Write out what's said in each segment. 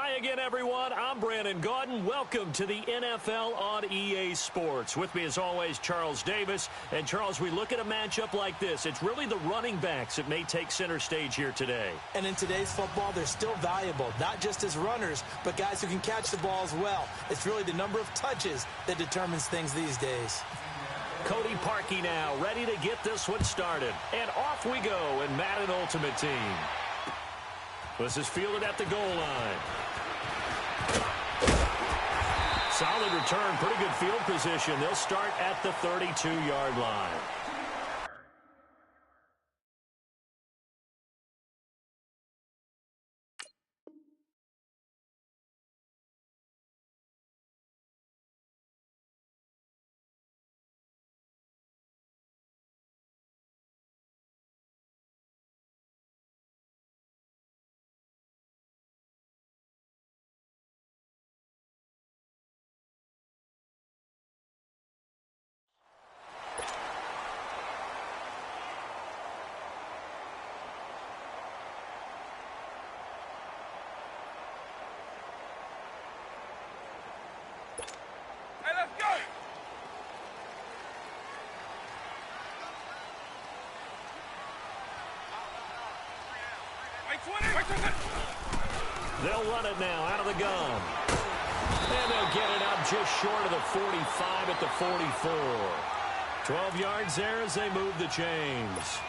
Hi again, everyone. I'm Brandon Gaudin. Welcome to the NFL on EA Sports. With me, as always, Charles Davis. And, Charles, we look at a matchup like this. It's really the running backs that may take center stage here today. And in today's football, they're still valuable, not just as runners, but guys who can catch the ball as well. It's really the number of touches that determines things these days. Cody Parkey now, ready to get this one started. And off we go in Madden Ultimate Team. This is fielded at the goal line. Solid return, pretty good field position. They'll start at the 32-yard line. They'll run it now out of the gun. And they'll get it out just short of the 45 at the 44. 12 yards there as they move the chains.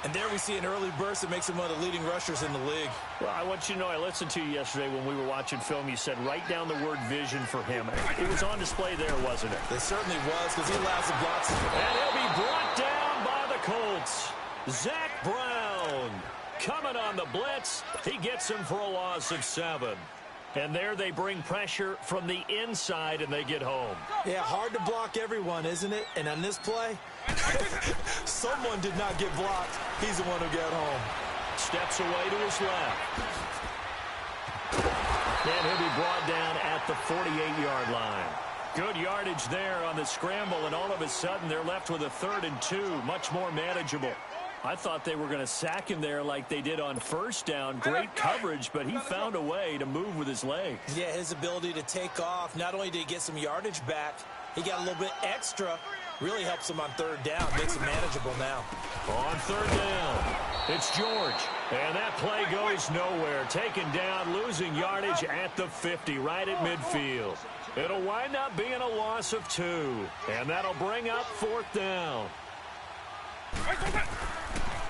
And there we see an early burst that makes him one of the leading rushers in the league. Well, I want you to know, I listened to you yesterday when we were watching film. You said write down the word vision for him. It was on display there, wasn't it? It certainly was, because he allows the blocks. And he'll be brought down by the Colts. Zach Brown coming on the blitz. He gets him for a loss of 7. And there they bring pressure from the inside, and they get home. Yeah, hard to block everyone, isn't it? And on this play, someone did not get blocked. He's the one who got home. Steps away to his left. And he'll be brought down at the 48-yard line. Good yardage there on the scramble, and all of a sudden they're left with a 3rd and 2, much more manageable. I thought they were going to sack him there like they did on first down. Great coverage, but he found a way to move with his legs. Yeah, his ability to take off. Not only did he get some yardage back, he got a little bit extra. Really helps him on 3rd down. Makes him manageable now. On 3rd down, it's George. And that play goes nowhere. Taken down, losing yardage at the 50, right at midfield. It'll wind up being a loss of 2. And that'll bring up 4th down.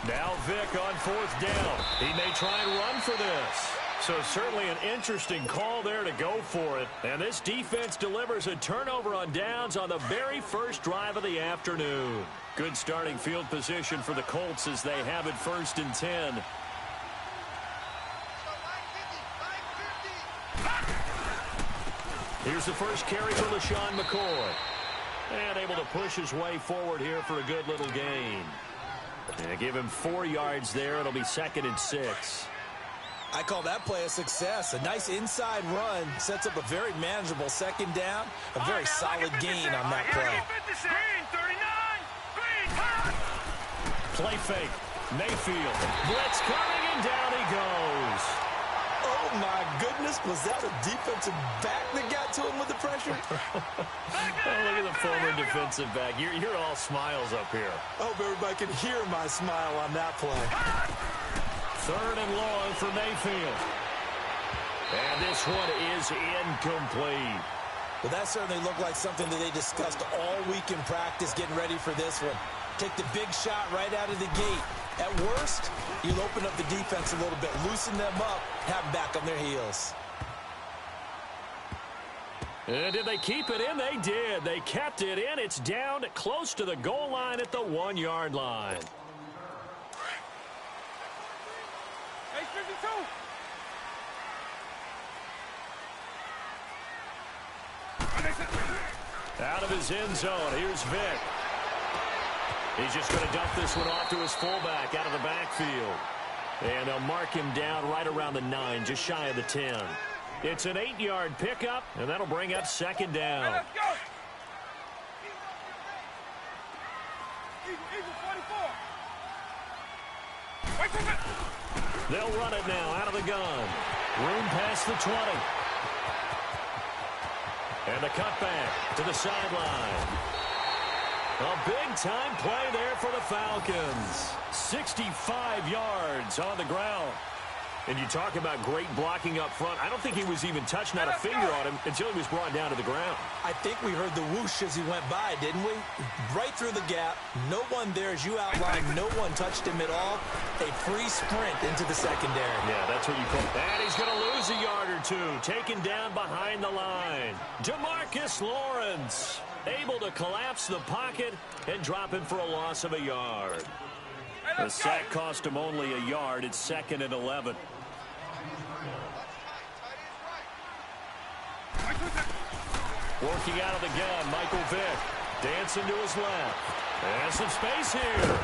Now Vick on 4th down. He may try and run for this. So certainly an interesting call there to go for it. And this defense delivers a turnover on downs on the very first drive of the afternoon. Good starting field position for the Colts as they have it 1st and 10. Here's the first carry for LaShawn McCoy. And able to push his way forward here for a good little gain. And give him 4 yards there. It'll be 2nd and 6. I call that play a success. A nice inside run sets up a very manageable 2nd down. A very solid gain on that play. Play fake. Mayfield. Blitz coming, and down he goes. Oh, my goodness. Was that a defensive back that got to him with the pressure? Oh, look at the former defensive back. You're all smiles up here. I hope everybody can hear my smile on that play. 3rd and long for Mayfield. And this one is incomplete. Well, that certainly looked like something that they discussed all week in practice, getting ready for this one. Take the big shot right out of the gate. At worst, you'll open up the defense a little bit, loosen them up, have them back on their heels. And did they keep it in? They did. They kept it in. It's down close to the goal line at the 1-yard line. Out of his end zone, here's Vick. He's just going to dump this one off to his fullback out of the backfield. And they'll mark him down right around the 9, just shy of the 10. It's an 8-yard pickup, and that'll bring up 2nd down. Hey, let's go. Eagle 44. They'll run it now out of the gun. Room past the 20. And the cutback to the sideline. A big-time play there for the Falcons. 65 yards on the ground. And you talk about great blocking up front. I don't think he was even touched, not a finger on him, until he was brought down to the ground. I think we heard the whoosh as he went by, didn't we? Right through the gap. No one there, as you outlined. No one touched him at all. A free sprint into the secondary. Yeah, that's what you call it. And he's going to lose a yard or two. Taken down behind the line. DeMarcus Lawrence able to collapse the pocket and drop him for a loss of a yard. The sack cost him only a yard. It's 2nd and 11. Working out of the gun, Michael Vick. Dancing to his left. And some space here.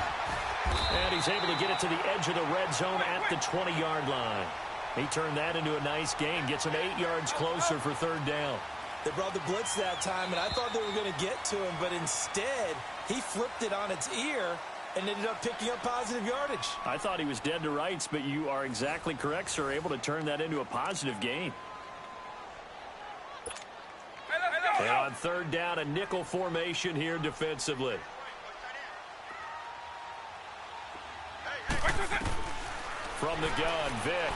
And he's able to get it to the edge of the red zone at the 20-yard line. He turned that into a nice gain. Gets him 8 yards closer for 3rd down. They brought the blitz that time, and I thought they were going to get to him, but instead, he flipped it on its ear and ended up picking up positive yardage. I thought he was dead to rights, but you are exactly correct, sir. Able to turn that into a positive gain. And on 3rd down, a nickel formation here defensively. From the gun, Vick.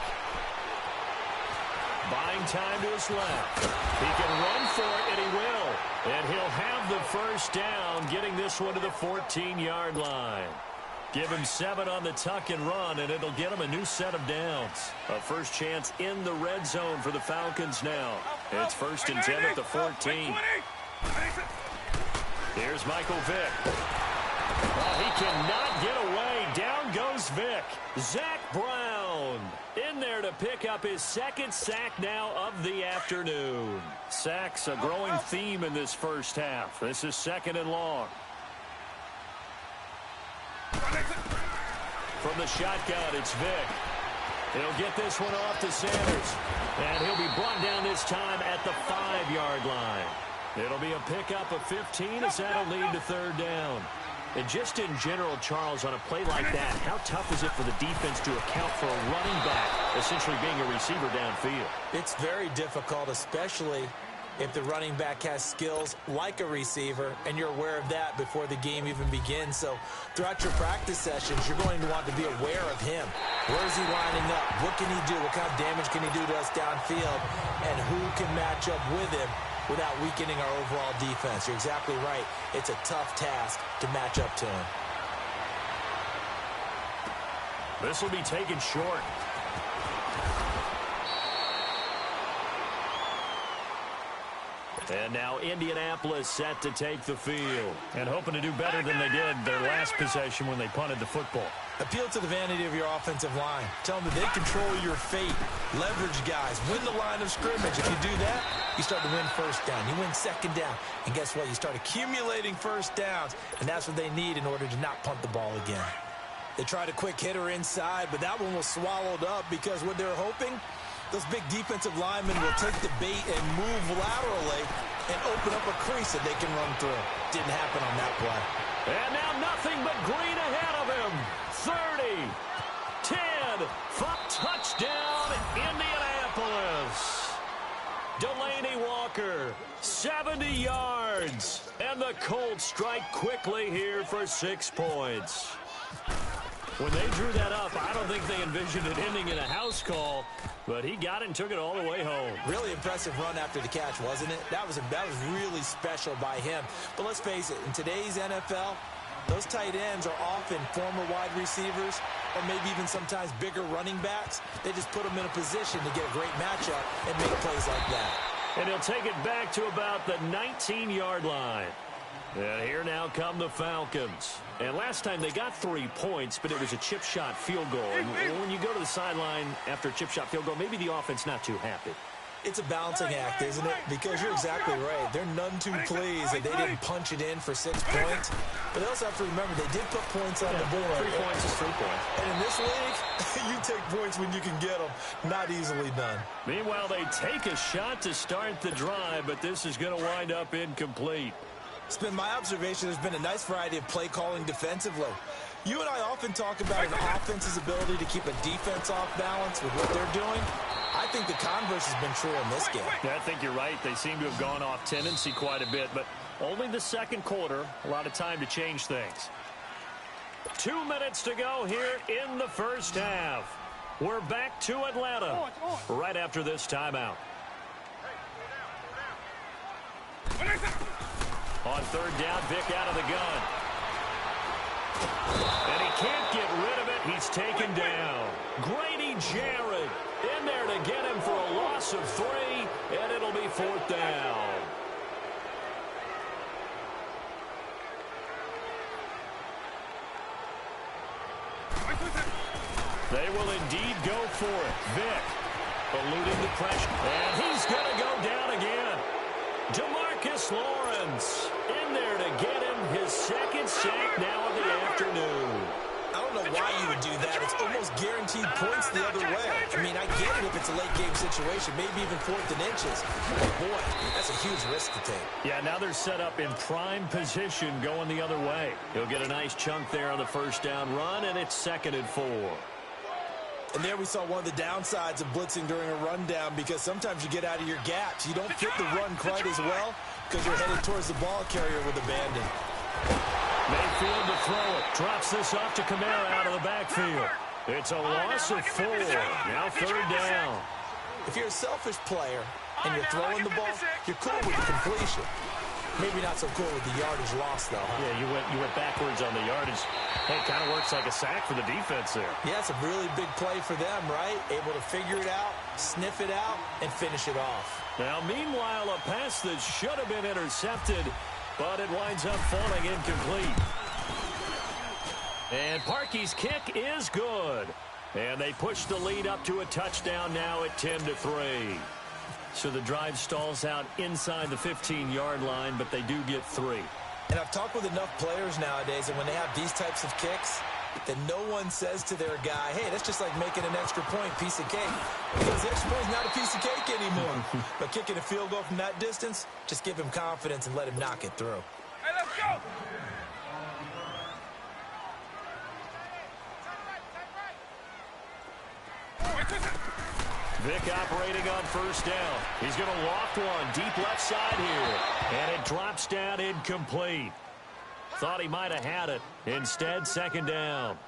Buying time to his left. He can run for it, and he will. And he'll have the 1st down, getting this one to the 14-yard line. Give him 7 on the tuck and run, and it'll get him a new set of downs. A first chance in the red zone for the Falcons now. It's 1st and 10 at the 14. Here's Michael Vick. Oh, he cannot get away. Down goes Vick. Zach Brown in there to pick up his 2nd sack now of the afternoon. Sacks a growing theme in this first half. This is 2nd and long. From the shotgun, it's Vick. He'll get this one off to Sanders. And he'll be brought down this time at the 5-yard line. It'll be a pickup of 15 as that'll lead to 3rd down. And just in general, Charles, on a play like that, how tough is it for the defense to account for a running back essentially being a receiver downfield? It's very difficult, especially if the running back has skills like a receiver, and you're aware of that before the game even begins. So throughout your practice sessions, you're going to want to be aware of him. Where is he lining up? What can he do? What kind of damage can he do to us downfield? And who can match up with him without weakening our overall defense? You're exactly right. It's a tough task to match up to him. This will be taken short. And now Indianapolis set to take the field. And hoping to do better than they did their last possession when they punted the football. Appeal to the vanity of your offensive line. Tell them that they control your fate. Leverage guys. Win the line of scrimmage. If you do that, you start to win 1st down. You win 2nd down. And guess what? You start accumulating 1st downs. And that's what they need in order to not punt the ball again. They tried a quick hitter inside, but that one was swallowed up because what they're hoping, those big defensive linemen will take the bait and move laterally and open up a crease that they can run through. Didn't happen on that play. And now nothing but green ahead of him. 30, 10, touchdown, Indianapolis. Delaney Walker, 70 yards. And the Colts strike quickly here for 6 points. When they drew that up, I don't think they envisioned it ending in a house call, but he got it and took it all the way home. Really impressive run after the catch, wasn't it? That was really special by him. But let's face it, in today's NFL, those tight ends are often former wide receivers or maybe even sometimes bigger running backs. They just put them in a position to get a great matchup and make plays like that. And he'll take it back to about the 19-yard line. And here now come the Falcons. And last time they got 3 points, but it was a chip shot field goal. And when you go to the sideline after a chip shot field goal, maybe the offense not too happy. It's a balancing act, isn't it? Because you're exactly right. They're none too pleased that they didn't punch it in for 6 points. But they also have to remember they did put points on the board. 3 points is 3 points. And in this league, you take points when you can get them. Not easily done. Meanwhile, they take a shot to start the drive, but this is going to wind up incomplete. It's been my observation there's been a nice variety of play calling defensively. You and I often talk about an offense's ability to keep a defense off balance with what they're doing. I think the converse has been true in this game. Yeah, I think you're right. They seem to have gone off tendency quite a bit, but only the second quarter. A lot of time to change things. 2 minutes to go here in the first half. We're back to Atlanta right after this timeout. On third down, Vick out of the gun. And he can't get rid of it. He's taken down. Grady Jarrett in there to get him for a loss of 3, and it'll be fourth down. They will indeed go for it. Vick eluding the pressure. And he's going to go down again. DeMarcus Lawrence in there to get him his second sack now of the afternoon. I don't know why you would do that. It's almost guaranteed points the other way. I mean, I get it if it's a late game situation, maybe even 4th and inches. But boy, that's a huge risk to take. Yeah, now they're set up in prime position going the other way. He'll get a nice chunk there on the first down run, and it's 2nd and 4. And there we saw one of the downsides of blitzing during a rundown, because sometimes you get out of your gaps. You don't fit the run quite as well because you're headed towards the ball carrier with abandon. Mayfield to throw it. Drops this off to Kamara out of the backfield. It's a loss of 4. Now 3rd down. If you're a selfish player and you're throwing the ball, you're cool with the completion. Maybe not so cool with the yardage loss, though, huh? Yeah, you went backwards on the yardage. Hey, it kind of works like a sack for the defense there. Yeah, it's a really big play for them, right? Able to figure it out, sniff it out, and finish it off. Now, meanwhile, a pass that should have been intercepted, but it winds up falling incomplete. And Parkey's kick is good. And they push the lead up to a touchdown now at 10-3. So the drive stalls out inside the 15-yard line, but they do get 3. And I've talked with enough players nowadays, and when they have these types of kicks, that no one says to their guy, hey, that's just like making an extra point, piece of cake. Because the extra point is not a piece of cake anymore. But kicking a field goal from that distance, just give him confidence and let him knock it through. Hey, let's go! Vick operating on first down. He's going to loft one deep left side here. And it drops down incomplete. Thought he might have had it. Instead, 2nd down.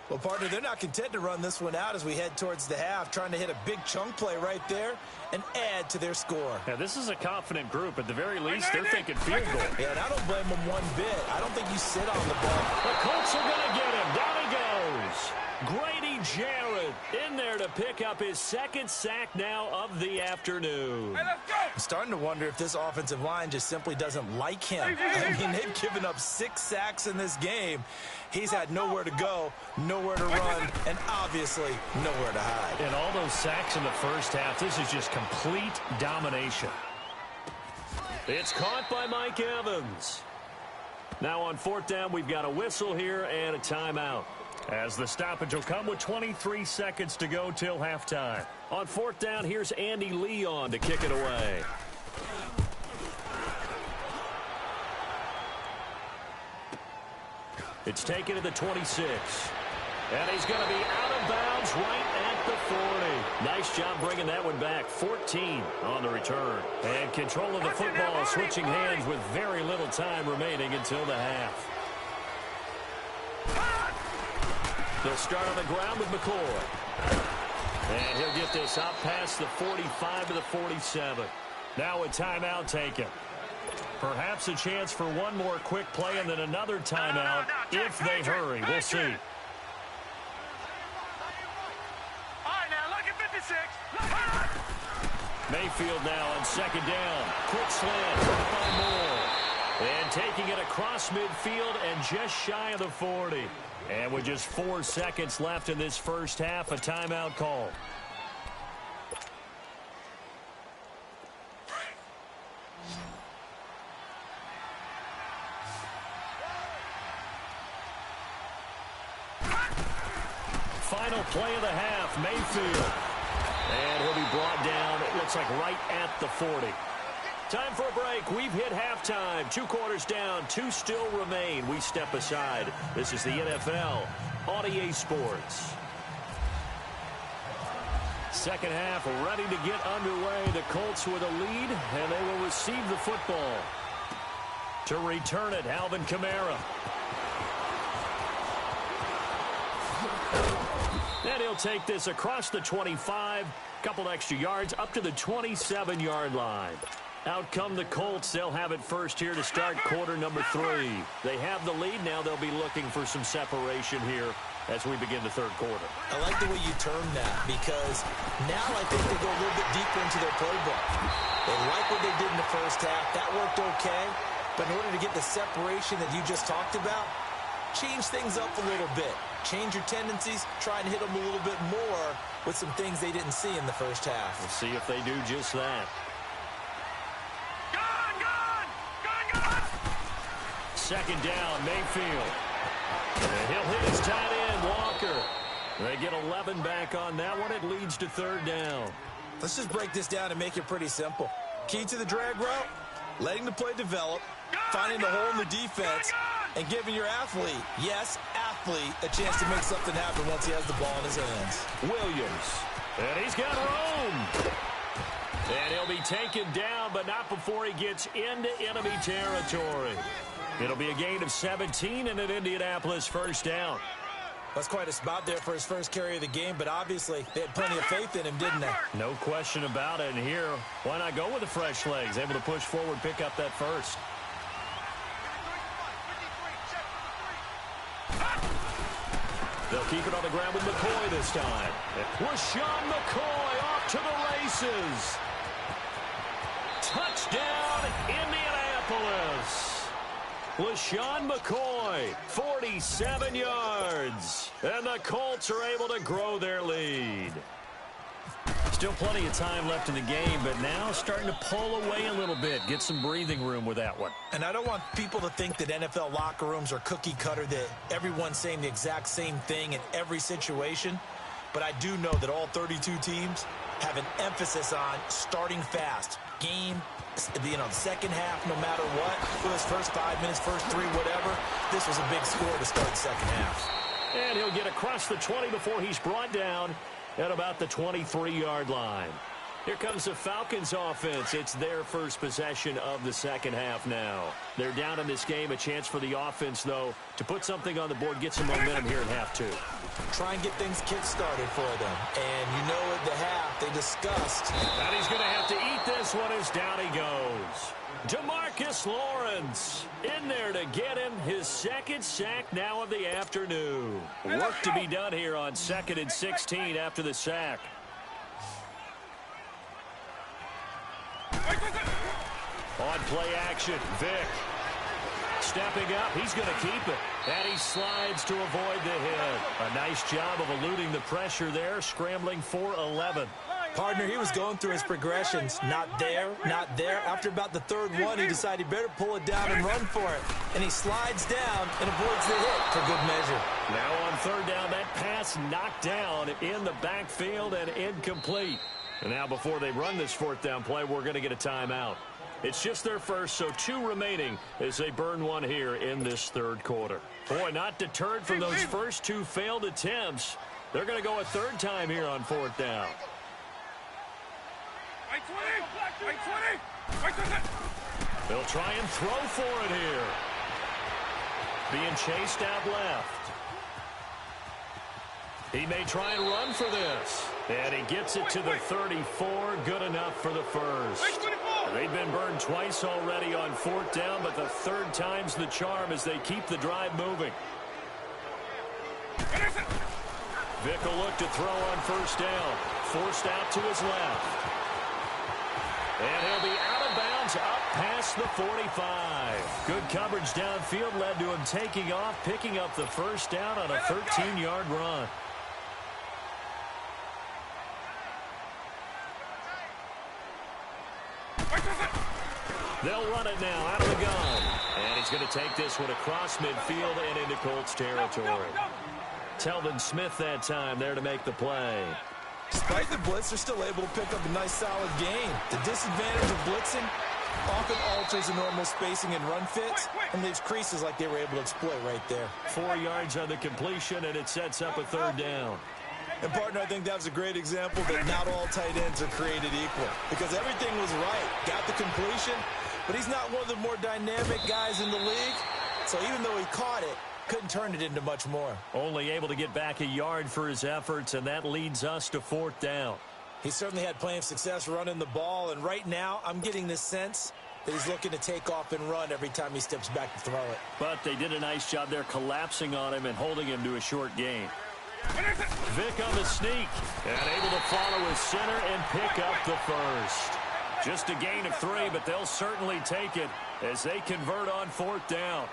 Well, partner, they're not content to run this one out as we head towards the half, trying to hit a big chunk play right there and add to their score. Yeah, this is a confident group. At the very least, they're thinking field goal. Yeah, and I don't blame them one bit. I don't think you sit on the ball. The Colts are going to get him. Down he goes. Grady Jarrett in there to pick up his 2nd sack now of the afternoon. Hey, let's go! I'm starting to wonder if this offensive line just simply doesn't like him. I mean, they've given up 6 sacks in this game. He's had nowhere to go, nowhere to run, and obviously nowhere to hide. And all those sacks in the first half, this is just complete domination. It's caught by Mike Evans. Now on 4th down, we've got a whistle here and a timeout, as the stoppage will come with 23 seconds to go till halftime. On 4th down, here's Andy Leon to kick it away. It's taken to the 26. And he's going to be out of bounds right at the 40. Nice job bringing that one back. 14 on the return. And control of the football switching hands with very little time remaining until the half. They'll start on the ground with McCoy. And he'll get this up past the 45 to the 47. Now a timeout taken. Perhaps a chance for one more quick play and then another timeout if they hurry. We'll see. All right, now look at 56. Mayfield now on 2nd down. Quick slant by Moore. And taking it across midfield and just shy of the 40. And with just 4 seconds left in this first half, a timeout call. Final play of the half, Mayfield. And he'll be brought down, it looks like right at the 40. Time for a break. We've hit halftime. 2 quarters down. 2 still remain. We step aside. This is the NFL on EA Sports. Second half ready to get underway. The Colts with a lead, and they will receive the football. To return it, Alvin Kamara. And he'll take this across the 25. Couple extra yards up to the 27-yard line. Out come the Colts. They'll have it first here to start quarter number 3. They have the lead. Now they'll be looking for some separation here as we begin the third quarter. I like the way you term that because now I think they go a little bit deeper into their playbook. They like what they did in the first half. That worked okay. But in order to get the separation that you just talked about, change things up a little bit. Change your tendencies. Try and hit them a little bit more with some things they didn't see in the first half. We'll see if they do just that. Second down, Mayfield. And he'll hit his tight end, Walker. They get 11 back on that one. It leads to third down. Let's just break this down and make it pretty simple. Key to the drag route, letting the play develop, finding the hole in the defense, and giving your athlete, yes, athlete, a chance to make something happen once he has the ball in his hands. Williams. And he's got room. And he'll be taken down, but not before he gets into enemy territory. It'll be a gain of 17 and an Indianapolis first down. That's quite a spot there for his first carry of the game, but obviously they had plenty of faith in him, didn't they? No question about it. And here, why not go with the fresh legs? Able to push forward, pick up that first. They'll keep it on the ground with McCoy this time. LaShawn McCoy off to the races. Touchdown, Indianapolis. LaShawn McCoy, 47 yards. And the Colts are able to grow their lead. Still plenty of time left in the game, but now starting to pull away a little bit. Get some breathing room with that one. And I don't want people to think that NFL locker rooms are cookie cutter, that everyone's saying the exact same thing in every situation. But I do know that all 32 teams have an emphasis on starting fast. Game, the second half, no matter what, for those first 5 minutes, first 3, whatever, this was a big score to start the second half. And he'll get across the 20 before he's brought down at about the 23-yard line. Here comes the Falcons offense. It's their first possession of the second half now. They're down in this game. A chance for the offense, though, to put something on the board, get some momentum here in half 2. Try and get things kick-started for them. And you know at the half they discussed. And he's going to have to eat this one as down he goes. DeMarcus Lawrence in there to get him his second sack now of the afternoon. Work to be done here on 2nd and 16 after the sack. On play action, Vic. Stepping up, he's going to keep it. And he slides to avoid the hit. A nice job of eluding the pressure there, scrambling for 11. Partner, he was going through his progressions. Not there, not there. After about the third one, he decided he better pull it down and run for it. And he slides down and avoids the hit for good measure. Now on third down, that pass knocked down in the backfield and incomplete. And now before they run this fourth down play, we're going to get a timeout. It's just their first, so 2 remaining as they burn one here in this third quarter. Boy, not deterred from those first 2 failed attempts. They're going to go a third time here on fourth down. They'll try and throw for it here. Being chased out left. He may try and run for this. And he gets it to the 34. Good enough for the first. They've been burned twice already on fourth down, but the third time's the charm as they keep the drive moving. Vic will look to throw on first down. Forced out to his left. And he'll be out of bounds up past the 45. Good coverage downfield led to him taking off, picking up the first down on a 13-yard run. They'll run it now out of the gun. And he's going to take this one across midfield and into Colts territory. Telvin Smith that time there to make the play. Despite the blitz, they're still able to pick up a nice solid gain. The disadvantage of blitzing, Often alters the normal spacing and run fits and leaves creases like they were able to exploit right there. 4 yards on the completion, and it sets up a third down. And, partner, I think that was a great example that not all tight ends are created equal because everything was right. Got the completion, but he's not one of the more dynamic guys in the league. So even though he caught it, couldn't turn it into much more. Only able to get back a yard for his efforts, and that leads us to 4th down. He certainly had plenty of success running the ball, and right now I'm getting this sense that he's looking to take off and run every time he steps back to throw it. But they did a nice job there collapsing on him and holding him to a short gain. Vick on the sneak and able to follow his center and pick up the first. Just a gain of 3, but they'll certainly take it as they convert on 4th down.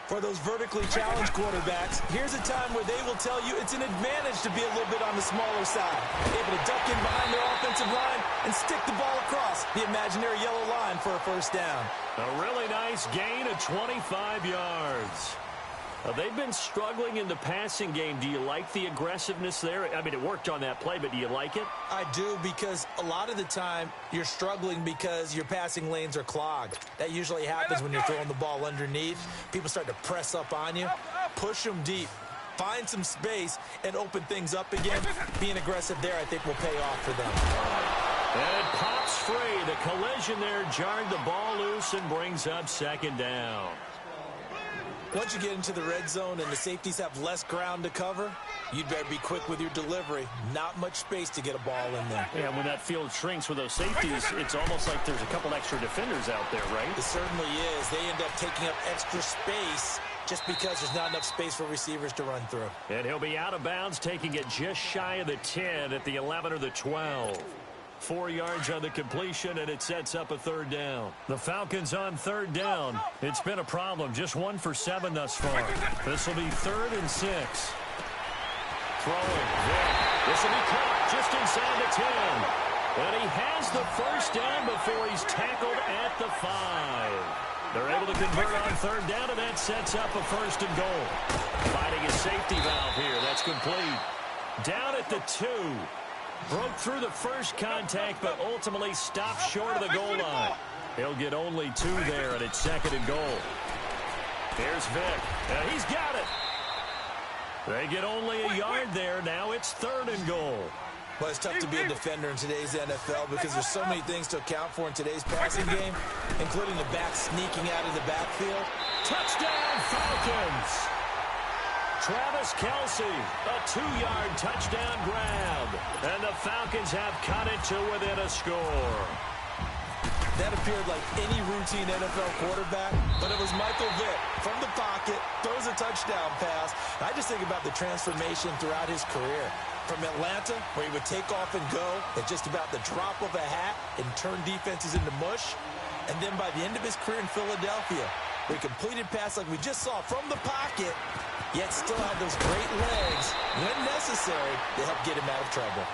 For those vertically challenged quarterbacks, here's a time where they will tell you it's an advantage to be a little bit on the smaller side. Able to duck in behind their offensive line and stick the ball across the imaginary yellow line for a first down. A really nice gain of 25 yards. They've been struggling in the passing game. Do you like the aggressiveness there? I mean, it worked on that play, but do you like it? I do, because a lot of the time you're struggling because your passing lanes are clogged. That usually happens when you're throwing the ball underneath. People start to press up on you. Push them deep. Find some space and open things up again. Being aggressive there, I think, will pay off for them. And it pops free. The collision there jarred the ball loose and brings up 2nd down. Once you get into the red zone and the safeties have less ground to cover, you'd better be quick with your delivery. Not much space to get a ball in there. Yeah, when that field shrinks with those safeties, it's almost like there's a couple extra defenders out there, right? It certainly is. They end up taking up extra space just because there's not enough space for receivers to run through. And he'll be out of bounds, taking it just shy of the 10 at the 11 or the 12. 4 yards on the completion, and it sets up a third down. The Falcons on 3rd down. It's been a problem. Just 1 for 7 thus far. This will be 3rd and 6. Throwing. This will be caught just inside the 10. And he has the first down before he's tackled at the 5. They're able to convert on 3rd down, and that sets up a 1st and goal. Finding a safety valve here. That's complete. Down at the 2. Broke through the first contact, but ultimately stopped short of the goal line. He'll get only 2 there, and it's 2nd and goal. Here's Vick. He's got it. They get only a yard there. Now it's 3rd and goal. Well, it's tough to be a defender in today's NFL because there's so many things to account for in today's passing game, including the back sneaking out of the backfield. Touchdown, Falcons! Travis Kelce, a 2-yard touchdown grab. And the Falcons have cut it to within a score. That appeared like any routine NFL quarterback, but it was Michael Vick from the pocket, throws a touchdown pass. I just think about the transformation throughout his career. From Atlanta, where he would take off and go at just about the drop of a hat and turn defenses into mush. And then by the end of his career in Philadelphia, where he completed pass like we just saw from the pocket, yet still had those great legs, when necessary, to help get him out of trouble.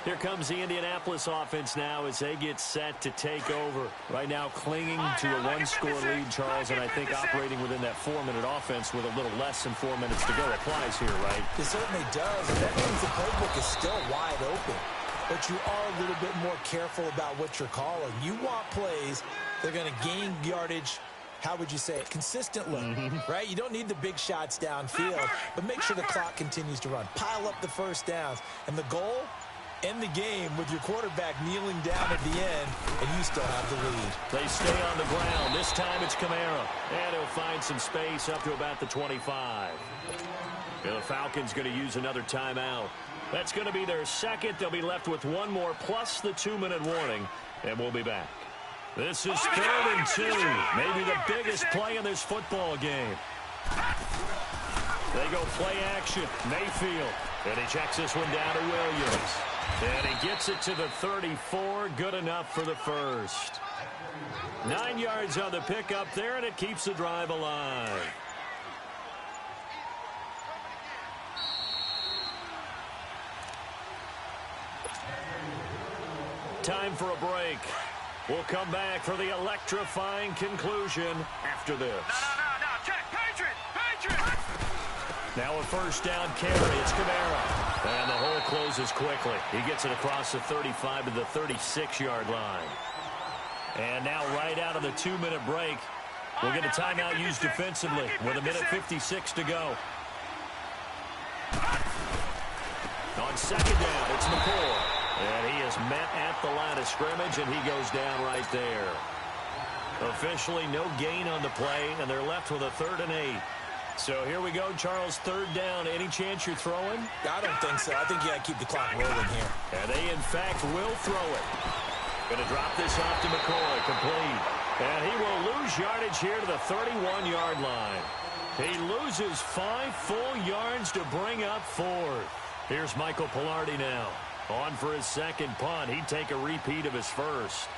Here comes the Indianapolis offense now as they get set to take over. Right now clinging to a 1-score lead, Charles, and I think operating within that 4-minute offense with a little less than 4 minutes to go applies here, right? It certainly does, and that means the playbook is still wide open. But you are a little bit more careful about what you're calling. You want plays that are going to gain yardage, how would you say it, consistently, right? You don't need the big shots downfield, but make sure the clock continues to run. Pile up the first downs. And the goal, end the game with your quarterback kneeling down at the end, and you still have the lead. They stay on the ground. This time it's Kamara. And he'll find some space up to about the 25. And the Falcons going to use another timeout. That's going to be their 2nd. They'll be left with 1 more plus the 2-minute warning, and we'll be back. This is 3rd and 2. Maybe the biggest play in this football game. They go play action. Mayfield. And he checks this one down to Williams. And he gets it to the 34. Good enough for the first. 9 yards on the pickup there, and it keeps the drive alive. Time for a break. We'll come back for the electrifying conclusion after this. No. Check. Patriot. Now a first down carry. It's Kamara. And the hole closes quickly. He gets it across the 35 to the 36-yard line. And now right out of the 2-minute break, we'll get a timeout used defensively with 1:56 to go. On second down, it's McCoy. And he is met at the line of scrimmage, and he goes down right there. Officially no gain on the play, and they're left with a 3rd and 8. So here we go, Charles, 3rd down. Any chance you're throwing? I don't think so. I think you got to keep the clock rolling here. And they, in fact, will throw it. Going to drop this off to McCoy, complete. And he will lose yardage here to the 31-yard line. He loses 5 full yards to bring up 4th. Here's Michael Pilardi now. On for his second punt. He'd take a repeat of his first.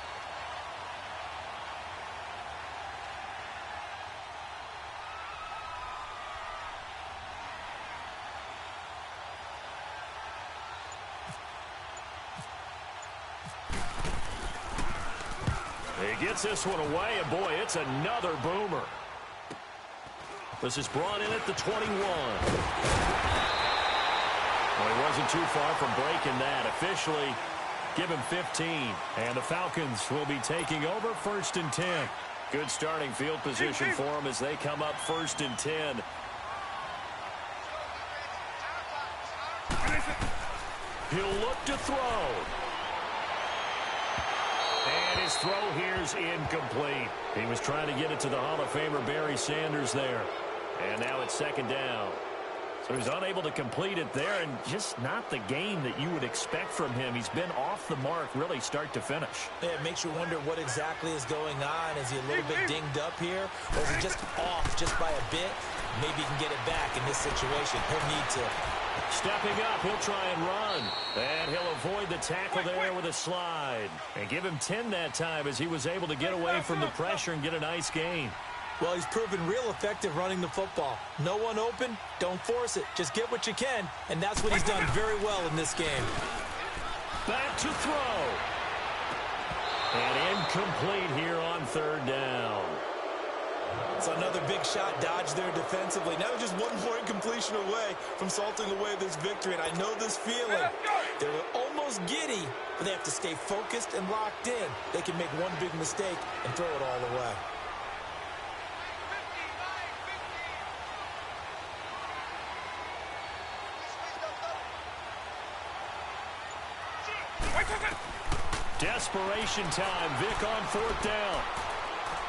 He gets this one away, and boy, it's another boomer. This is brought in at the 21. Well, he wasn't too far from breaking that. Officially, give him 15. And the Falcons will be taking over 1st and 10. Good starting field position for them as they come up 1st and 10. He'll look to throw. And his throw here's incomplete. He was trying to get it to the Hall of Famer Barry Sanders there. And now it's 2nd down. So he's unable to complete it there, and just not the game that you would expect from him. He's been off the mark really start to finish. Yeah, it makes you wonder what exactly is going on. Is he a little bit dinged up here, or is he just off just by a bit? Maybe he can get it back in this situation. He'll need to. Stepping up, he'll try and run. And he'll avoid the tackle there with a slide. And give him 10 that time as he was able to get away from the pressure and get a nice gain. Well, he's proven real effective running the football. No one open, don't force it. Just get what you can, and that's what he's done very well in this game. Back to throw. And incomplete here on 3rd down. So another big shot dodged there defensively. Now just one more incompletion away from salting away this victory, and I know this feeling. They were almost giddy, but they have to stay focused and locked in. They can make one big mistake and throw it all away. Desperation time. Vic on 4th down.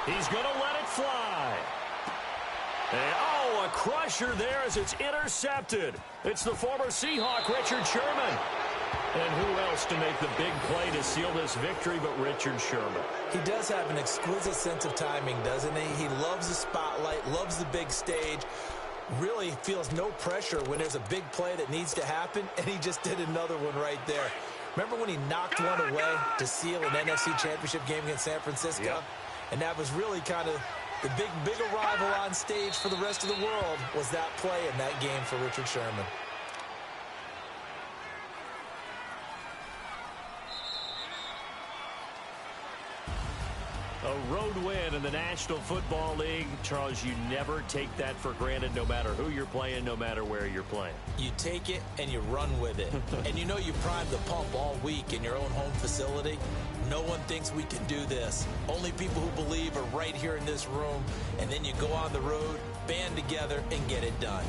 He's going to let it fly. And, oh, a crusher there as it's intercepted. It's the former Seahawk, Richard Sherman. And who else to make the big play to seal this victory but Richard Sherman? He does have an exquisite sense of timing, doesn't he? He loves the spotlight, loves the big stage. Really feels no pressure when there's a big play that needs to happen, and he just did another one right there. Remember when he knocked one away to seal an NFC Championship game against San Francisco? Yep. And that was really kind of the big arrival on stage for the rest of the world was that play in that game for Richard Sherman. A road win in the National Football League. Charles, you never take that for granted no matter who you're playing, no matter where you're playing. You take it and you run with it. And you know you primed the pump all week in your own home facility. No one thinks we can do this. Only people who believe are right here in this room. And then you go on the road, band together, and get it done.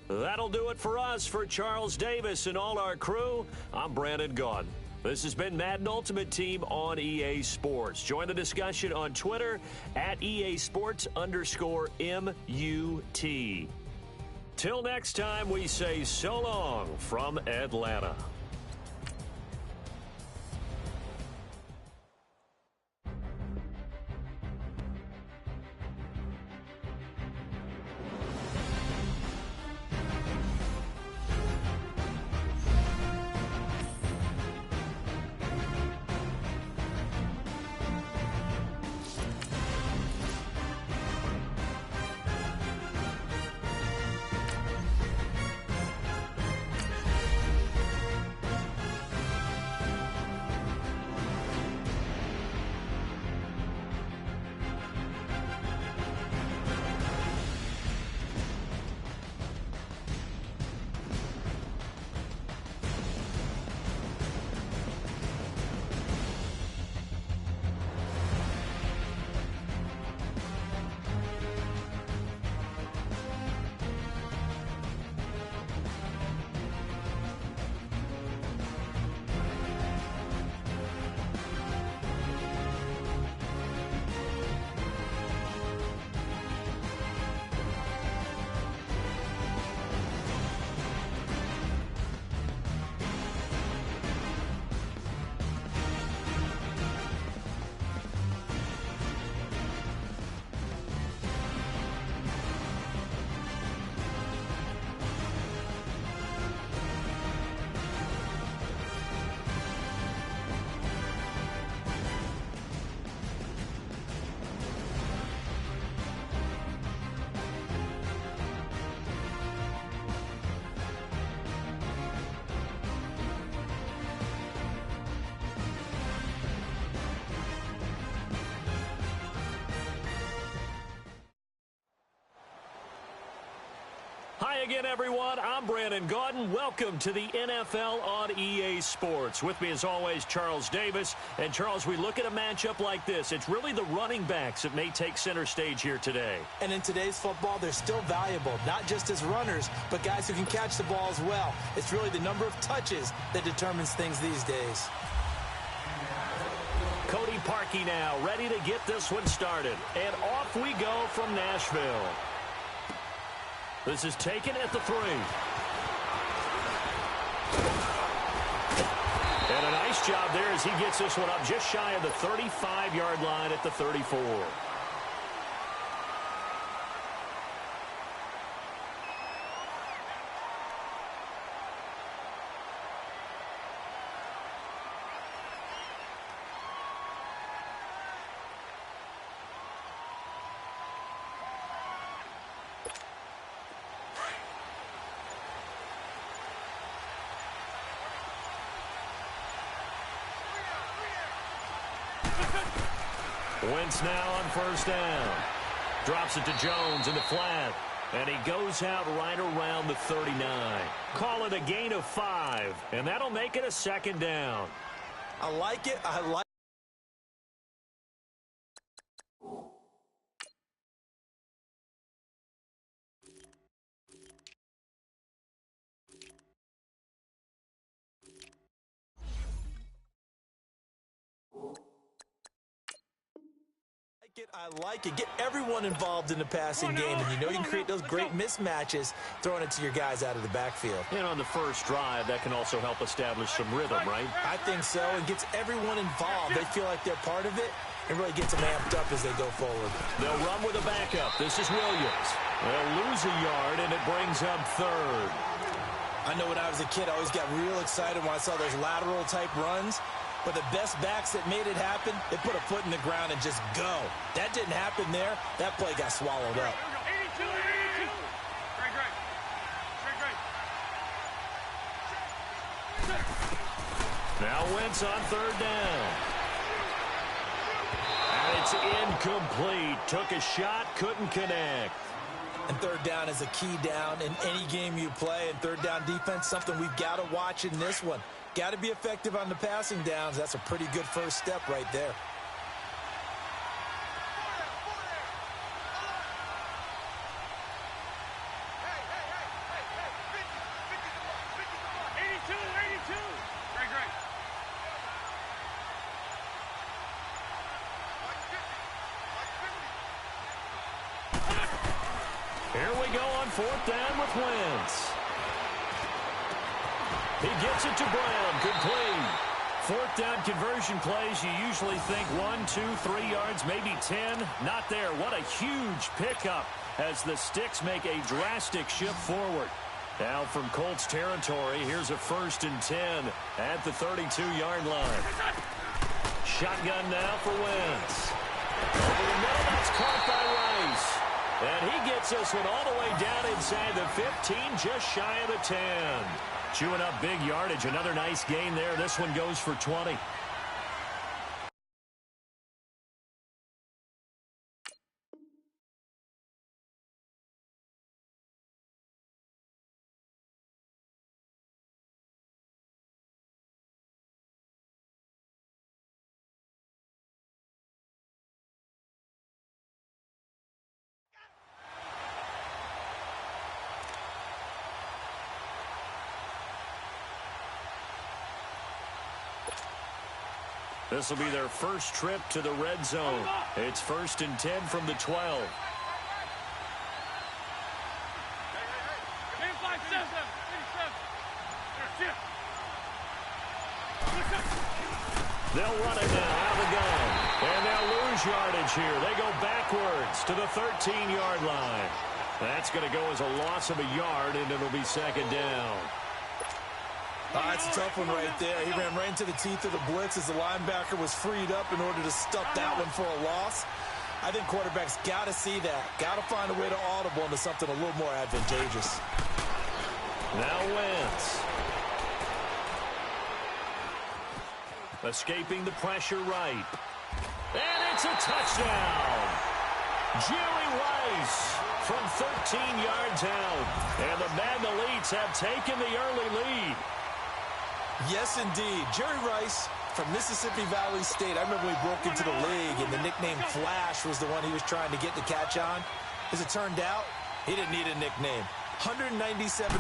That'll do it for us. For Charles Davis and all our crew, I'm Brandon Gaudin. This has been Madden Ultimate Team on EA Sports. Join the discussion on Twitter at EA Sports_MUT. Till next time, we say so long from Atlanta. Hi again, everyone. I'm Brandon Gaudin. Welcome to the NFL on EA Sports. With me, as always, Charles Davis. And, Charles, we look at a matchup like this. It's really the running backs that may take center stage here today. And in today's football, they're still valuable, not just as runners, but guys who can catch the ball as well. It's really the number of touches that determines things these days. Cody Parkey now, ready to get this one started. And off we go from Nashville. This is taken at the 3. And a nice job there as he gets this one up just shy of the 35-yard line at the 34. Wentz now on first down. Drops it to Jones in the flat. And he goes out right around the 39. Call it a gain of 5. And that'll make it a second down. I like it. I like I like it. Get everyone involved in the passing game, and you know you can create those great mismatches throwing it to your guys out of the backfield. And on the first drive, that can also help establish some rhythm, right? I think so. It gets everyone involved. They feel like they're part of it, and really gets them amped up as they go forward. They'll run with a backup. This is Williams. They'll lose a yard, and it brings up third. I know when I was a kid, I always got real excited when I saw those lateral-type runs. But the best backs that made it happen, they put a foot in the ground and just go. That didn't happen there. That play got swallowed up. 82, 82. Great. Now Wentz on third down. And it's incomplete. Took a shot, couldn't connect. And third down is a key down in any game you play. And third down defense, something we've got to watch in this one. Got to be effective on the passing downs. That's a pretty good first step right there. Here we go on fourth down with Wentz. He gets it to Brown, complete. Fourth down conversion plays, you usually think 1, 2, 3 yards, maybe 10. Not there. What a huge pickup as the Sticks make a drastic shift forward. Now from Colts territory, here's a 1st and 10 at the 32-yard line. Shotgun now for Wentz. Over the middle, that's caught by Rice. And he gets this one all the way down inside the 15, just shy of the 10. Chewing up big yardage. Another nice gain there. This one goes for 20. This will be their first trip to the red zone. It's 1st and 10 from the 12. They'll run it now out of the gun. And they'll lose yardage here. They go backwards to the 13-yard line. That's going to go as a loss of a yard, and it'll be second down. That's a tough one right there. He ran right into the teeth of the blitz as the linebacker was freed up in order to stuff that one for a loss. I think quarterbacks got to see that. Got to find a way to audible into something a little more advantageous. Now Wentz. Escaping the pressure right. And it's a touchdown. Jerry Rice from 13 yards out. And the Madden Elites have taken the early lead. Yes, indeed. Jerry Rice from Mississippi Valley State. I remember when he broke into the league, and the nickname Flash was the one he was trying to get the catch on. As it turned out, he didn't need a nickname. 197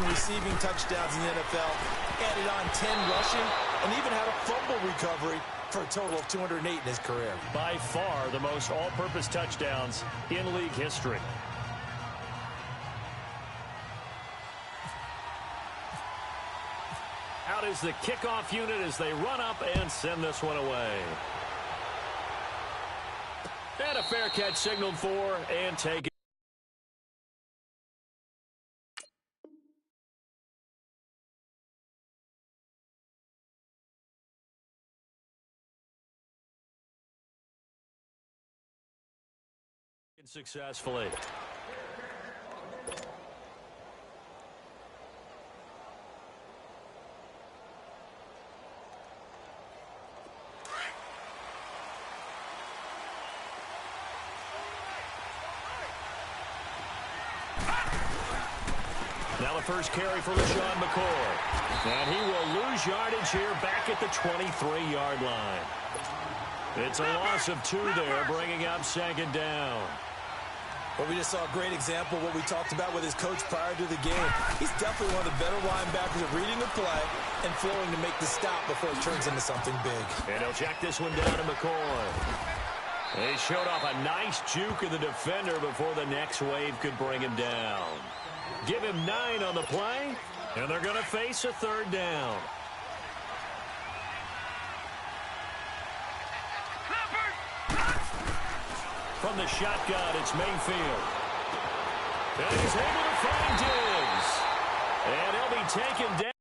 receiving touchdowns in the NFL, added on 10 rushing, and even had a fumble recovery for a total of 208 in his career. By far the most all-purpose touchdowns in league history. Out is the kickoff unit as they run up and send this one away. And a fair catch signaled for and taken. Successfully. Now the first carry for LaShawn McCoy. And he will lose yardage here back at the 23-yard line. It's a loss of 2 there, bringing up second down. Well, we just saw a great example of what we talked about with his coach prior to the game. He's definitely one of the better linebackers at reading the play and flowing to make the stop before it turns into something big. And he'll check this one down to McCoy. He showed off a nice juke of the defender before the next wave could bring him down. Give him 9 on the play, and they're going to face a third down. From the shotgun, it's Mayfield. And he's able to find Diggs. And he'll be taken down.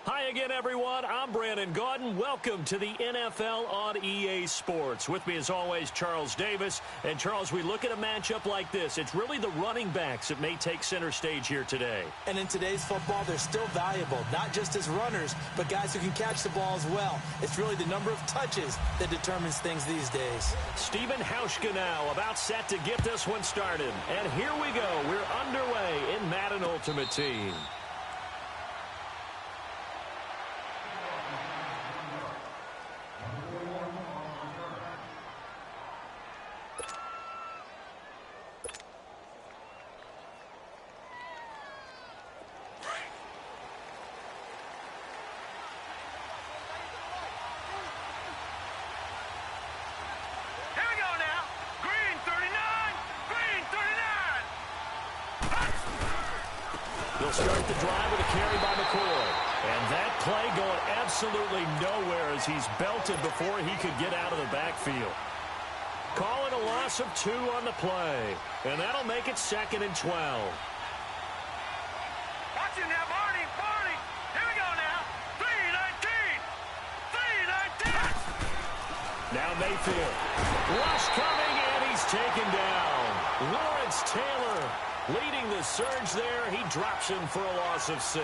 Hi again, everyone. I'm Brandon Gaudin. Welcome to the NFL on EA Sports. With me, as always, Charles Davis. And, Charles, we look at a matchup like this. It's really the running backs that may take center stage here today. And in today's football, they're still valuable, not just as runners, but guys who can catch the ball as well. It's really the number of touches that determines things these days. Stephen Hauschka now about set to get this one started. And here we go. We're underway in Madden Ultimate Team. They'll start the drive with a carry by McCoy. And that play going absolutely nowhere as he's belted before he could get out of the backfield. Call it a loss of 2 on the play. And that'll make it 2nd and 12. Watch him now, Barney. Here we go now. 3-19. Now Mayfield. Rush coming, and he's taken down. Lawrence Taylor leading the surge there. He drops him for a loss of 6.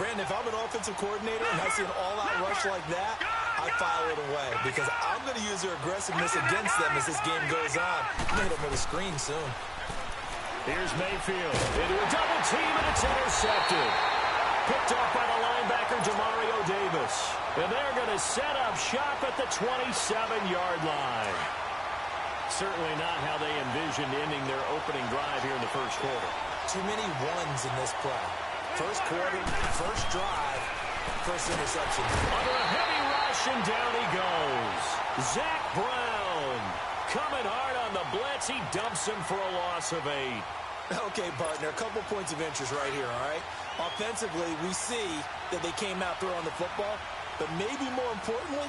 Brandon, if I'm an offensive coordinator and I see an all-out rush like that, I file it away because I'm going to use their aggressiveness against them as this game goes on. I'm going to hit them with a screen soon. Here's Mayfield into a double team, and it's intercepted. Picked off by the linebacker, Demario Davis. And they're going to set up shop at the 27-yard line. Certainly not how they envisioned ending their opening drive here in the first quarter. Too many ones in this play. First quarter, first drive, first interception. Under a heavy rush, and down he goes. Zach Brown coming hard on the blitz. He dumps him for a loss of 8. Okay, partner, a couple points of interest right here, all right? Offensively, we see that they came out throwing the football, but maybe more importantly,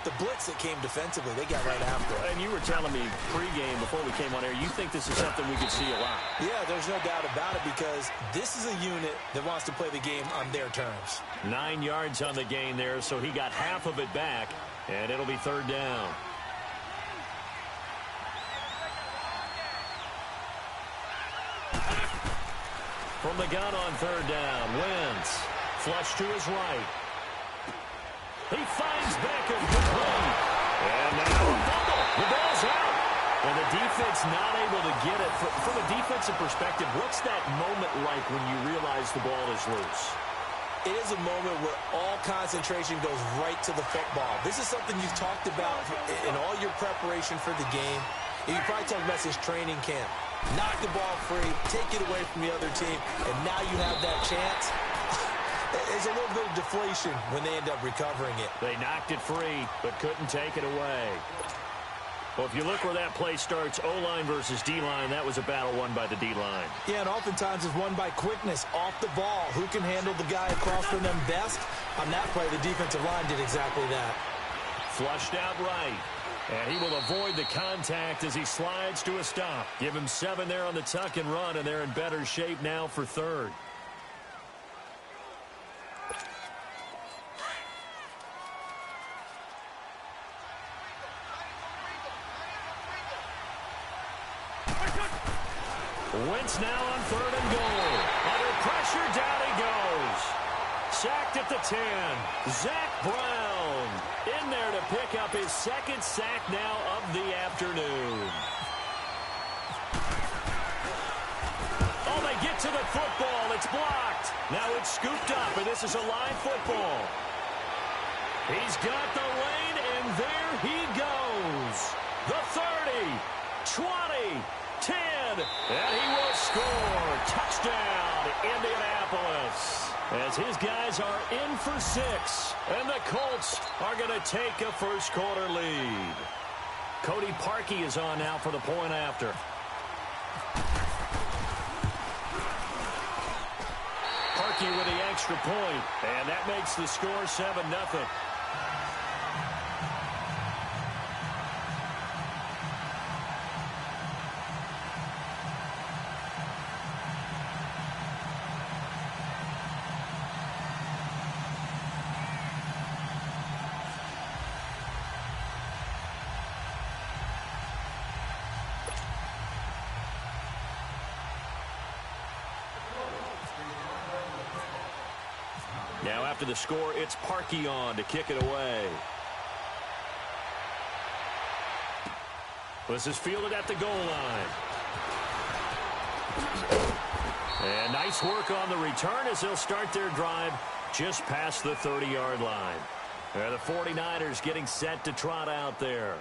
the blitz that came defensively, they got right after it. And you were telling me pregame before we came on air, you think this is something we could see a lot. Yeah, there's no doubt about it because this is a unit that wants to play the game on their terms. 9 yards on the gain there, so he got half of it back, and it'll be 3rd down. From the gun on 3rd down, Wentz. Flush to his right. He finds Beckham complete. And now a fumble. The ball's out. And the defense not able to get it. From a defensive perspective, what's that moment like when you realize the ball is loose? It is a moment where all concentration goes right to the football. This is something you've talked about in all your preparation for the game. And you probably talked about this training camp. Knock the ball free, take it away from the other team, and now you have that chance. There's a little bit of deflation when they end up recovering it. They knocked it free, but couldn't take it away. Well, if you look where that play starts, O-line versus D-line, that was a battle won by the D-line. Yeah, and oftentimes it's won by quickness, off the ball. Who can handle the guy across from them best? On that play, the defensive line did exactly that. Flushed out right. And he will avoid the contact as he slides to a stop. Give him 7 there on the tuck and run, and they're in better shape now for 3rd. Wentz now on 3rd and goal. Under pressure, down he goes. Sacked at the 10. Zach Brown in there to pick up his 2nd sack now of the afternoon. Oh, they get to the football. It's blocked. Now it's scooped up, and this is a live football. He's got the lane, and there he goes. The 30, 20, 10, and he will score. Touchdown, Indianapolis. As his guys are in for 6, and the Colts are going to take a first quarter lead. Cody Parkey is on now for the point after. Parkey with the extra point, and that makes the score 7-0. Now after the score, it's Parkey on to kick it away. This is fielded at the goal line. And nice work on the return as they'll start their drive just past the 30-yard line. The 49ers getting set to trot out there.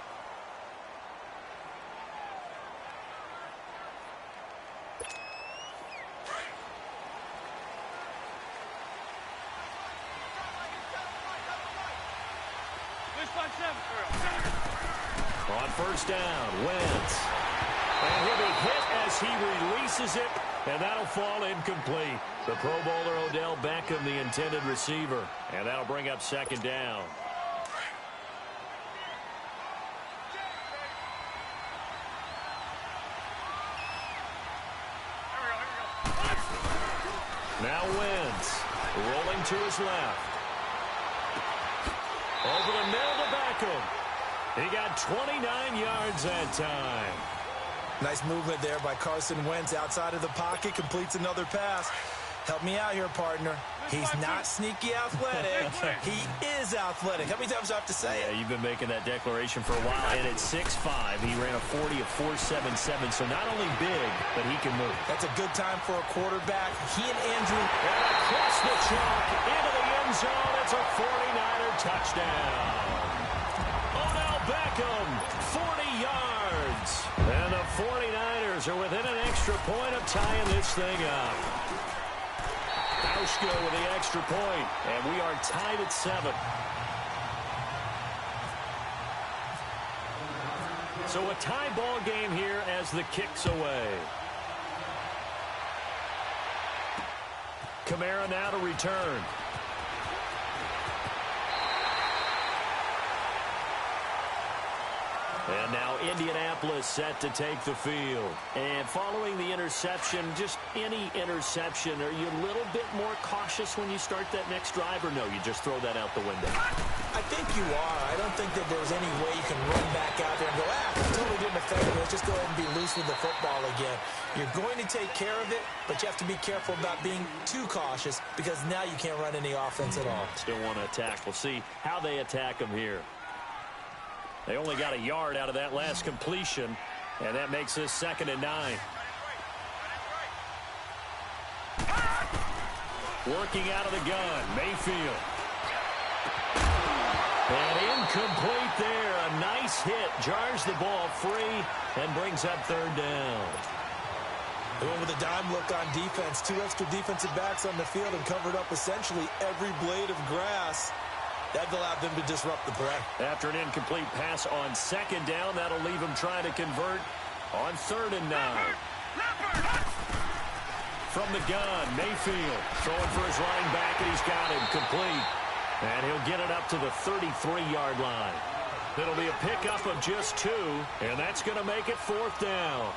On 1st down, Wentz. And he'll be hit as he releases it, and that'll fall incomplete. The Pro Bowler Odell Beckham, the intended receiver, and that'll bring up 2nd down. Now Wentz, rolling to his left. Over the middle to Beckham. He got 29 yards that time. Nice movement there by Carson Wentz outside of the pocket, completes another pass. Help me out here, partner. He's not sneaky athletic. He is athletic. How many times do I have to say it? Yeah, you've been making that declaration for a while. And at 6'5", he ran a 40 of 4.77, so not only big, but he can move. That's a good time for a quarterback. He and Andrew. And across the chalk, into the end zone. It's a 49er touchdown. Odell Beckham, 40 yards. And the 49ers are within an extra point of tying this thing up. Auschko with the extra point, and we are tied at 7. So a tie ball game here as the kick's away. Kamara now to return. And now Indianapolis set to take the field. And following the interception, just any interception, are you a little bit more cautious when you start that next drive, or no, you just throw that out the window? I think you are. I don't think that there's any way you can run back out there and go, totally didn't affect me. Let's just go ahead and be loose with the football again. You're going to take care of it, but you have to be careful about being too cautious because now you can't run any offense at all. Still want to attack. We'll see how they attack them here. They only got a yard out of that last completion, and that makes this 2nd and 9. Working out of the gun, Mayfield. And incomplete there. A nice hit. Jars the ball free and brings up 3rd down. Going with a dime look on defense. 2 extra defensive backs on the field and covered up essentially every blade of grass. That allowed them to disrupt the play. After an incomplete pass on 2nd down, that'll leave him trying to convert on 3rd and 9. From the gun, Mayfield throwing for his running back, and he's got him complete. And he'll get it up to the 33-yard line. It'll be a pickup of just 2, and that's going to make it 4th down.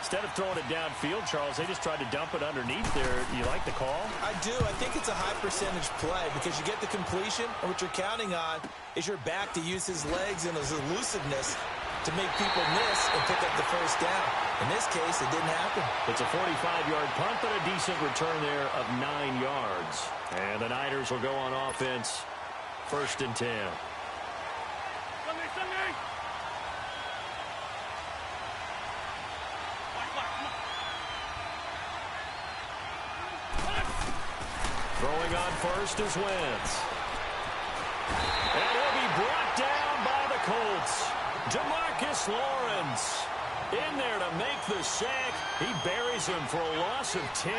Instead of throwing it downfield, Charles, they just tried to dump it underneath there. You like the call? I do. I think it's a high-percentage play because you get the completion, and what you're counting on is your back to use his legs and his elusiveness to make people miss and pick up the 1st down. In this case, it didn't happen. It's a 45-yard punt, but a decent return there of 9 yards. And the Niners will go on offense, 1st and 10. Throwing on first is Wentz. And he'll be brought down by the Colts. DeMarcus Lawrence in there to make the sack. He buries him for a loss of 10.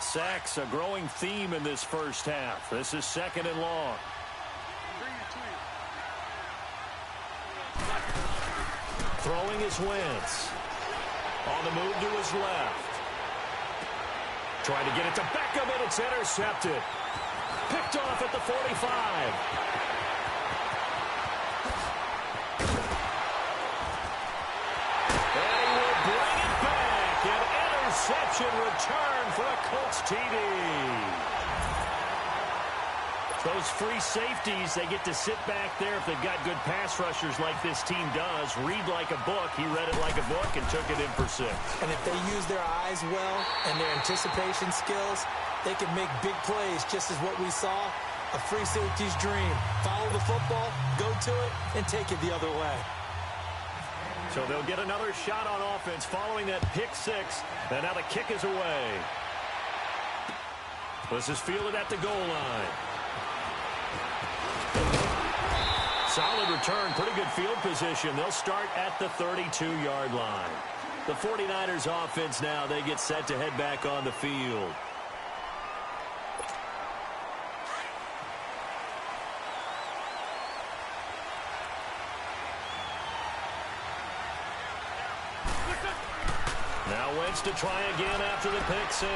Sacks, a growing theme in this first half. This is 2nd and long. Throwing is Wentz. On the move to his left. Trying to get it to Beckham, and it's intercepted. Picked off at the 45. And he will bring it back. An interception return for a Colts TD. Those free safeties, they get to sit back there if they've got good pass rushers like this team does. Read like a book. He read it like a book and took it in for 6. And if they use their eyes well and their anticipation skills, they can make big plays, just as what we saw, a free safety's dream. Follow the football, go to it, and take it the other way. So they'll get another shot on offense following that pick 6. And now the kick is away. This is fielded at the goal line. Solid return, pretty good field position. They'll start at the 32-yard line. The 49ers offense now, they get set to head back on the field. Now Wentz to try again after the pick 6.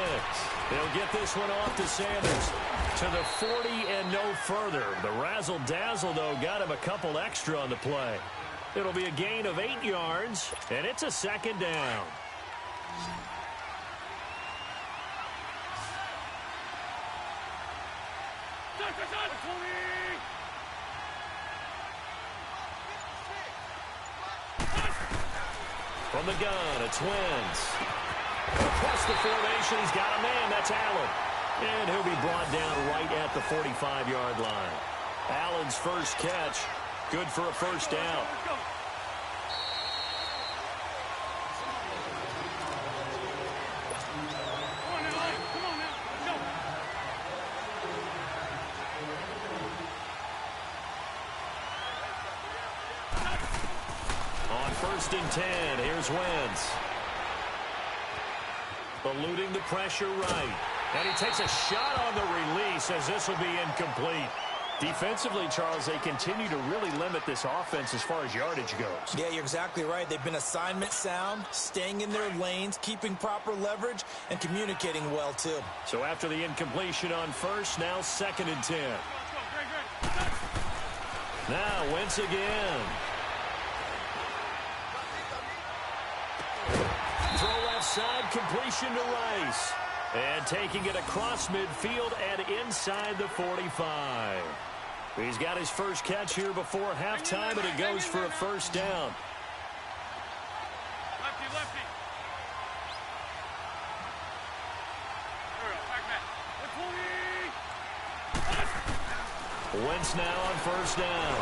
They'll get this one off to Sanders. To the 40 and no further. The razzle-dazzle, though, got him a couple extra on the play. It'll be a gain of 8 yards, and it's a second down. From the gun, it's Wentz. Across the formation, he's got a man. That's Allen. And he'll be brought down right at the 45-yard line. Allen's first catch, good for a first down. On 1st and 10, here's Wentz. Eluding the pressure right. And he takes a shot on the release as this will be incomplete. Defensively, Charles, they continue to really limit this offense as far as yardage goes. Yeah, you're exactly right. They've been assignment sound, staying in their lanes, keeping proper leverage, and communicating well, too. So after the incompletion on 1st, now 2nd and 10. Now Wentz again. Throw left side, completion to Rice. And taking it across midfield and inside the 45. He's got his first catch here before halftime, and it goes for a first down. Lefty, lefty. Wentz now on 1st down.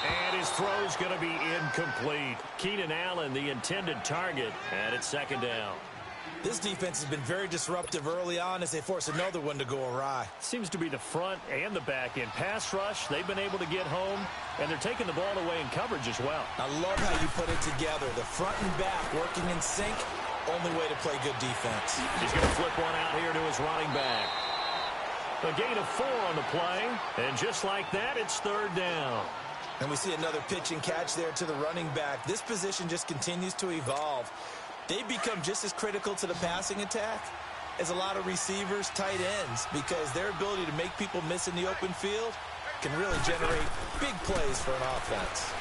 And his throw's going to be incomplete. Keenan Allen, the intended target, and it's 2nd down. This defense has been very disruptive early on as they force another one to go awry. Seems to be the front and the back end. Pass rush, they've been able to get home, and they're taking the ball away in coverage as well. I love how you put it together. The front and back working in sync, only way to play good defense. He's going to flip one out here to his running back. A gain of 4 on the play, and just like that, it's 3rd down. And we see another pitch and catch there to the running back. This position just continues to evolve. They become just as critical to the passing attack as a lot of receivers, tight ends, because their ability to make people miss in the open field can really generate big plays for an offense.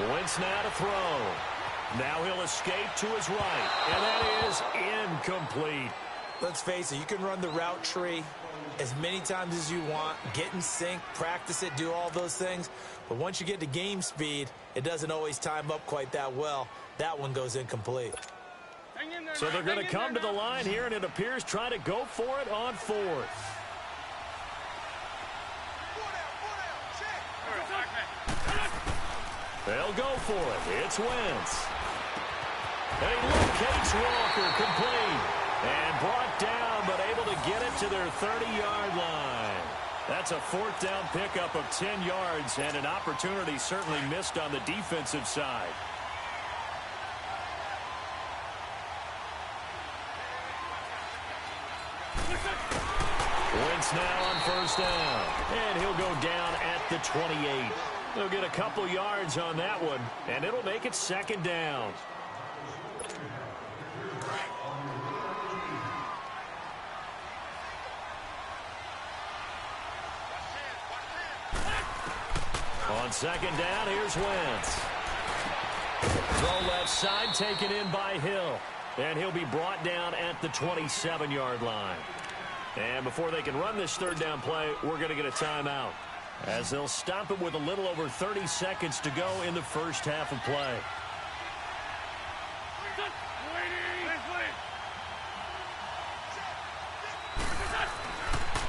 Wentz now to throw. Now he'll escape to his right, and that is incomplete. Let's face it, you can run the route tree as many times as you want, get in sync, practice it, do all those things. But once you get to game speed, it doesn't always time up quite that well. That one goes incomplete. So they're going to come to the line here, and it appears try to go for it on 4th. They'll go for it. It's Wentz. And he locates Walker, complete. And brought down, but able to get it to their 30-yard line. That's a 4th down pickup of 10 yards, and an opportunity certainly missed on the defensive side. Wentz now on 1st down, and he'll go down at the 28. He'll get a couple yards on that one, and it'll make it 2nd down. On 2nd down, here's Wentz. Throw left side, taken in by Hill. And he'll be brought down at the 27-yard line. And before they can run this 3rd down play, we're going to get a timeout, as they'll stop it with a little over 30 seconds to go in the first half of play.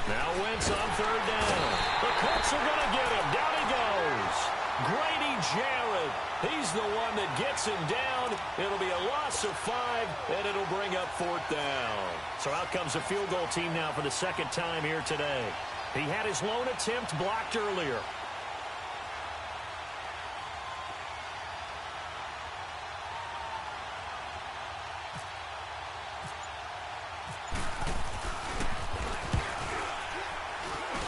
Now Wentz on 3rd down. The Colts are going to get him. Down he goes. Grady Jarrett. He's the one that gets him down. It'll be a loss of 5, and it'll bring up 4th down. So out comes the field goal team now for the 2nd time here today. He had his lone attempt blocked earlier.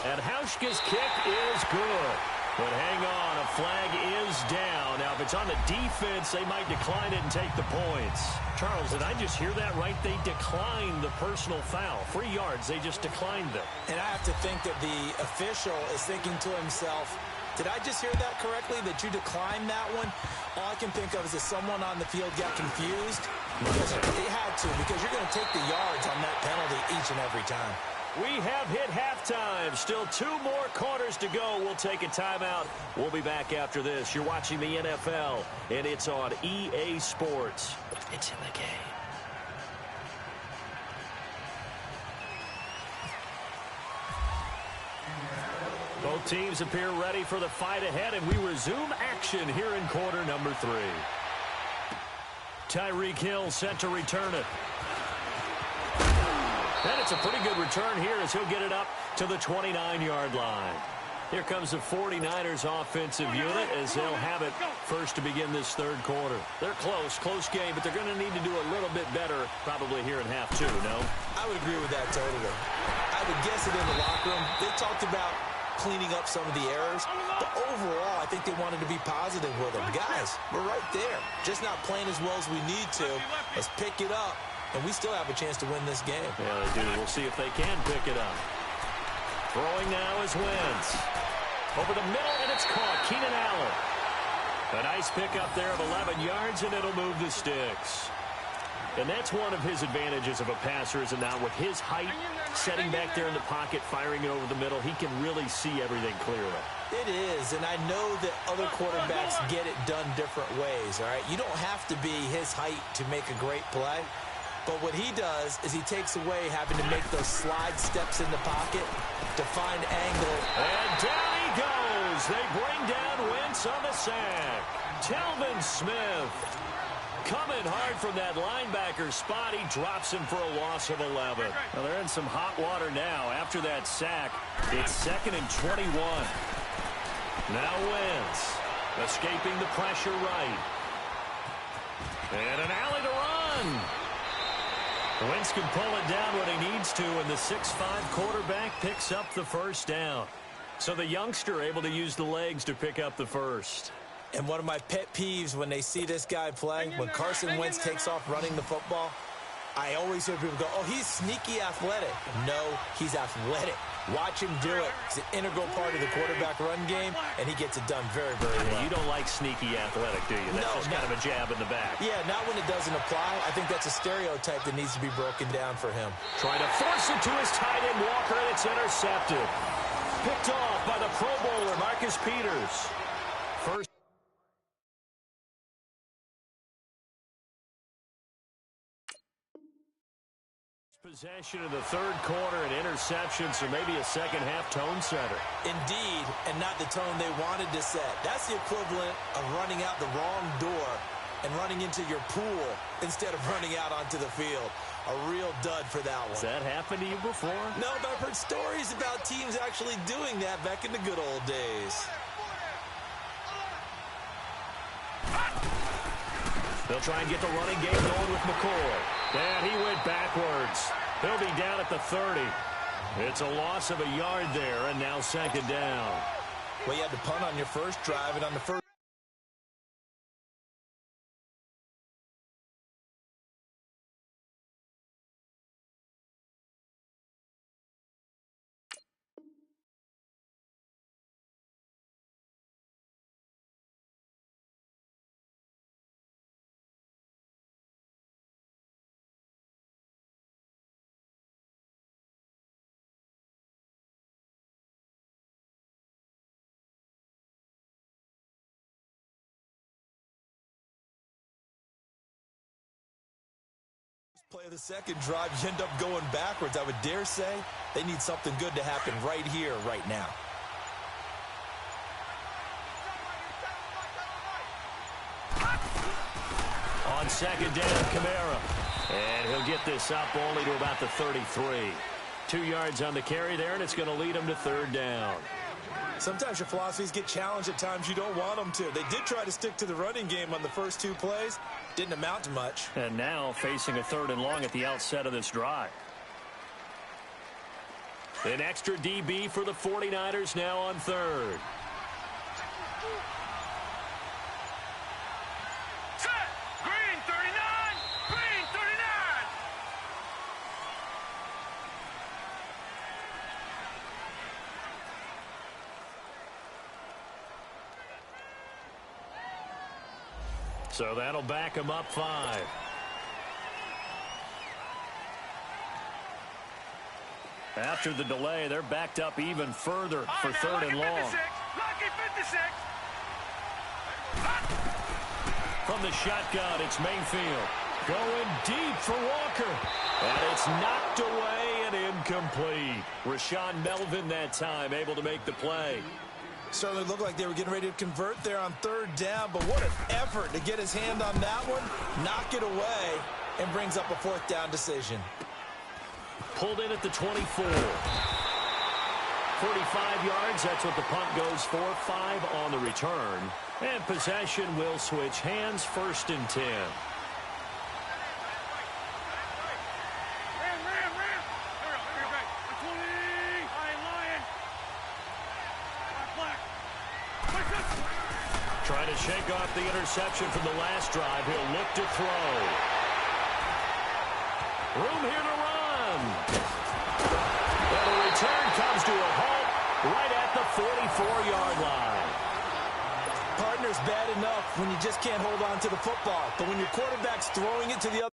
And Hauschka's kick is good. But hang on, a flag is down. Now, if it's on the defense, they might decline it and take the points. Charles, did I just hear that right? They declined the personal foul. 3 yards, they just declined them. And I have to think that the official is thinking to himself, Did I just hear that correctly, that you declined that one? All I can think of is that someone on the field got confused. Because they had to, because you're going to take the yards on that penalty each and every time. We have hit halftime. Still 2 more quarters to go. We'll take a timeout. We'll be back after this. You're watching the NFL, and it's on EA Sports. It's in the game. Both teams appear ready for the fight ahead, and we resume action here in quarter number 3. Tyreek Hill set to return it. And it's a pretty good return here as he'll get it up to the 29-yard line. Here comes the 49ers offensive unit as they'll have it first to begin this third quarter. They're close game, but they're going to need to do a little bit better probably here in half 2, no? I would agree with that totally. I would guess it in the locker room. They talked about cleaning up some of the errors, but overall, I think they wanted to be positive with them. Guys, we're right there. Just not playing as well as we need to. Let's pick it up, and we still have a chance to win this game. Yeah, they do. We'll see if they can pick it up. Throwing now is Wentz. Over the middle, and it's caught. Keenan Allen. A nice pickup there of 11 yards, and it'll move the sticks. And that's one of his advantages of a passer, is it not? With his height, setting back there in the pocket, firing it over the middle, he can really see everything clearly. It is, and I know that other quarterbacks get it done different ways, all right? You don't have to be his height to make a great play. But what he does is he takes away having to make those slide steps in the pocket to find angle. And down he goes. They bring down Wentz on the sack. Telvin Smith coming hard from that linebacker spot. He drops him for a loss of 11. Well, they're in some hot water now. After that sack, it's 2nd and 21. Now Wentz escaping the pressure right. And an alley to run. Wentz can pull it down when he needs to, and the 6'5" quarterback picks up the first down. So the youngster able to use the legs to pick up the first. And one of my pet peeves when they see this guy play, when Carson Wentz takes off running the football, I always hear people go, oh, he's sneaky athletic. No, he's athletic. Watch him do it. It's an integral part of the quarterback run game, and he gets it done very, very well. You don't like sneaky athletic, do you? That's just kind of a jab in the back. Yeah, not when it doesn't apply. I think that's a stereotype that needs to be broken down for him. Trying to force it to his tight end, Walker, and it's intercepted. Picked off by the Pro Bowler, Marcus Peters. First possession of the third quarter, an interception, so maybe a second-half tone setter. Indeed, and not the tone they wanted to set. That's the equivalent of running out the wrong door and running into your pool instead of running out onto the field. A real dud for that one. Has that happened to you before? No, but I've heard stories about teams actually doing that back in the good old days. They'll try and get the running game going with McCoy. And he went backwards. He'll be down at the 30. It's a loss of a yard there, and now 2nd down. Well, you had to punt on your first drive, and on the first. Play of the second drive, you end up going backwards. I would dare say they need something good to happen right here, right now. On 2nd down, Kamara. And he'll get this up only to about the 33. 2 yards on the carry there, and it's going to lead him to 3rd down. Sometimes your philosophies get challenged at times you don't want them to. They did try to stick to the running game on the first 2 plays. Didn't amount to much. And now facing a 3rd and long at the outset of this drive. An extra DB for the 49ers now on 3rd. Set! Green 39! Green 39! So that'll back him up 5. After the delay, they're backed up even further for third and long. Lucky 56. From the shotgun, it's Mayfield. Going deep for Walker. And it's knocked away and incomplete. Rashaan Melvin that time able to make the play. Certainly looked like they were getting ready to convert there on third down, but what an effort to get his hand on that one, knock it away, and brings up a fourth down decision. Pulled in at the 24. 45 yards, that's what the punt goes for. 5 on the return. And possession will switch hands, 1st and 10. Trying to shake off the interception from the last drive. He'll look to throw. Room here to run. And the return comes to a halt right at the 44-yard line. Partner's bad enough when you just can't hold on to the football. But when your quarterback's throwing it to the other